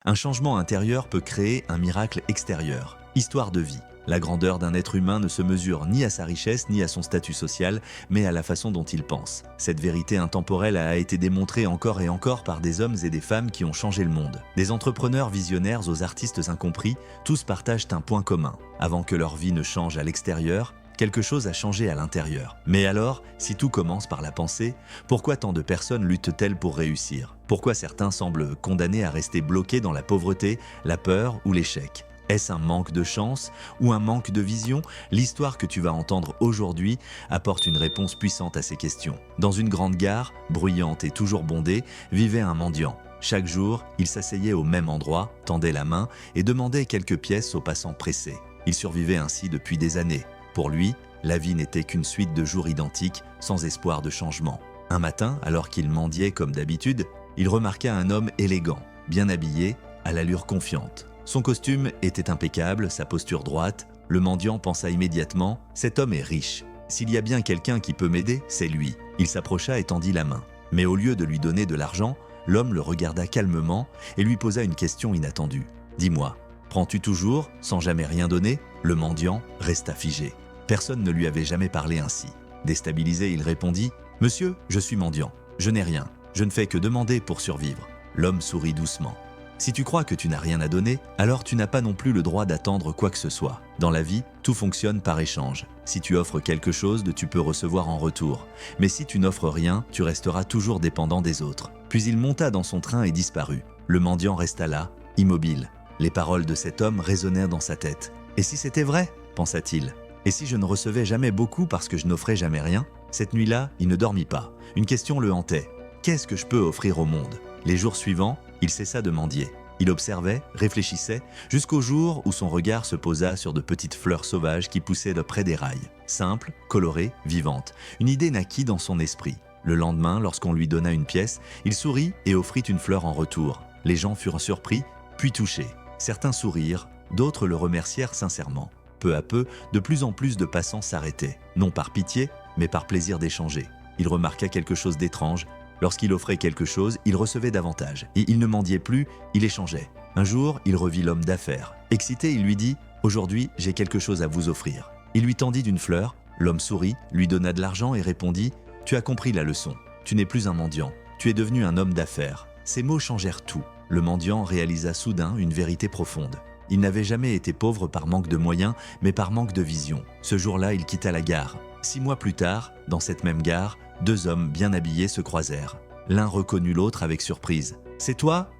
Un changement intérieur peut créer un miracle extérieur. Histoire de vie. La grandeur d'un être humain ne se mesure ni à sa richesse ni à son statut social, mais à la façon dont il pense. Cette vérité intemporelle a été démontrée encore et encore par des hommes et des femmes qui ont changé le monde. Des entrepreneurs visionnaires aux artistes incompris, tous partagent un point commun. Avant que leur vie ne change à l'extérieur, quelque chose a changé à l'intérieur. Mais alors, si tout commence par la pensée, pourquoi tant de personnes luttent-elles pour réussir? Pourquoi certains semblent condamnés à rester bloqués dans la pauvreté, la peur ou l'échec? Est-ce un manque de chance ou un manque de vision? L'histoire que tu vas entendre aujourd'hui apporte une réponse puissante à ces questions. Dans une grande gare, bruyante et toujours bondée, vivait un mendiant. Chaque jour, il s'asseyait au même endroit, tendait la main et demandait quelques pièces aux passants pressés. Il survivait ainsi depuis des années. Pour lui, la vie n'était qu'une suite de jours identiques, sans espoir de changement. Un matin, alors qu'il mendiait comme d'habitude, il remarqua un homme élégant, bien habillé, à l'allure confiante. Son costume était impeccable, sa posture droite. Le mendiant pensa immédiatement « Cet homme est riche. S'il y a bien quelqu'un qui peut m'aider, c'est lui. » Il s'approcha et tendit la main. Mais au lieu de lui donner de l'argent, l'homme le regarda calmement et lui posa une question inattendue. « Dis-moi, prends-tu toujours, sans jamais rien donner ?» Le mendiant resta figé. Personne ne lui avait jamais parlé ainsi. Déstabilisé, il répondit « Monsieur, je suis mendiant. Je n'ai rien. Je ne fais que demander pour survivre. » L'homme sourit doucement. Si tu crois que tu n'as rien à donner, alors tu n'as pas non plus le droit d'attendre quoi que ce soit. Dans la vie, tout fonctionne par échange. Si tu offres quelque chose, tu peux recevoir en retour. Mais si tu n'offres rien, tu resteras toujours dépendant des autres. Puis il monta dans son train et disparut. Le mendiant resta là, immobile. Les paroles de cet homme résonnèrent dans sa tête. « Et si c'était vrai ?» pensa-t-il. « Et si je ne recevais jamais beaucoup parce que je n'offrais jamais rien ?» Cette nuit-là, il ne dormit pas. Une question le hantait. « Qu'est-ce que je peux offrir au monde ?» Les jours suivants, il cessa de mendier. Il observait, réfléchissait, jusqu'au jour où son regard se posa sur de petites fleurs sauvages qui poussaient de près des rails. Simples, colorées, vivantes. Une idée naquit dans son esprit. Le lendemain, lorsqu'on lui donna une pièce, il sourit et offrit une fleur en retour. Les gens furent surpris, puis touchés. Certains sourirent, d'autres le remercièrent sincèrement. Peu à peu, de plus en plus de passants s'arrêtaient, non par pitié, mais par plaisir d'échanger. Il remarqua quelque chose d'étrange. Lorsqu'il offrait quelque chose, il recevait davantage. Et il ne mendiait plus, il échangeait. Un jour, il revit l'homme d'affaires. Excité, il lui dit « Aujourd'hui, j'ai quelque chose à vous offrir. » Il lui tendit d'une fleur. L'homme sourit, lui donna de l'argent et répondit « Tu as compris la leçon. Tu n'es plus un mendiant. Tu es devenu un homme d'affaires. » Ces mots changèrent tout. Le mendiant réalisa soudain une vérité profonde. Il n'avait jamais été pauvre par manque de moyens, mais par manque de vision. Ce jour-là, il quitta la gare. 6 mois plus tard, dans cette même gare, 2 hommes bien habillés se croisèrent. L'un reconnut l'autre avec surprise. « C'est toi,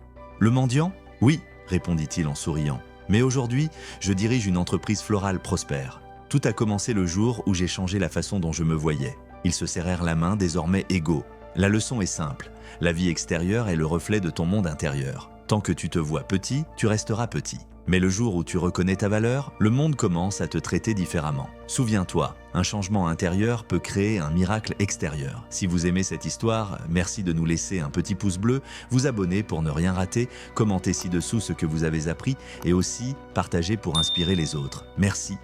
le mendiant ?» « Oui, répondit-il en souriant. Mais aujourd'hui, je dirige une entreprise florale prospère. Tout a commencé le jour où j'ai changé la façon dont je me voyais. » Ils se serrèrent la main, désormais égaux. La leçon est simple. La vie extérieure est le reflet de ton monde intérieur. Tant que tu te vois petit, tu resteras petit. Mais le jour où tu reconnais ta valeur, le monde commence à te traiter différemment. Souviens-toi, un changement intérieur peut créer un miracle extérieur. Si vous aimez cette histoire, merci de nous laisser un petit pouce bleu, vous abonner pour ne rien rater, commenter ci-dessous ce que vous avez appris et aussi partager pour inspirer les autres. Merci.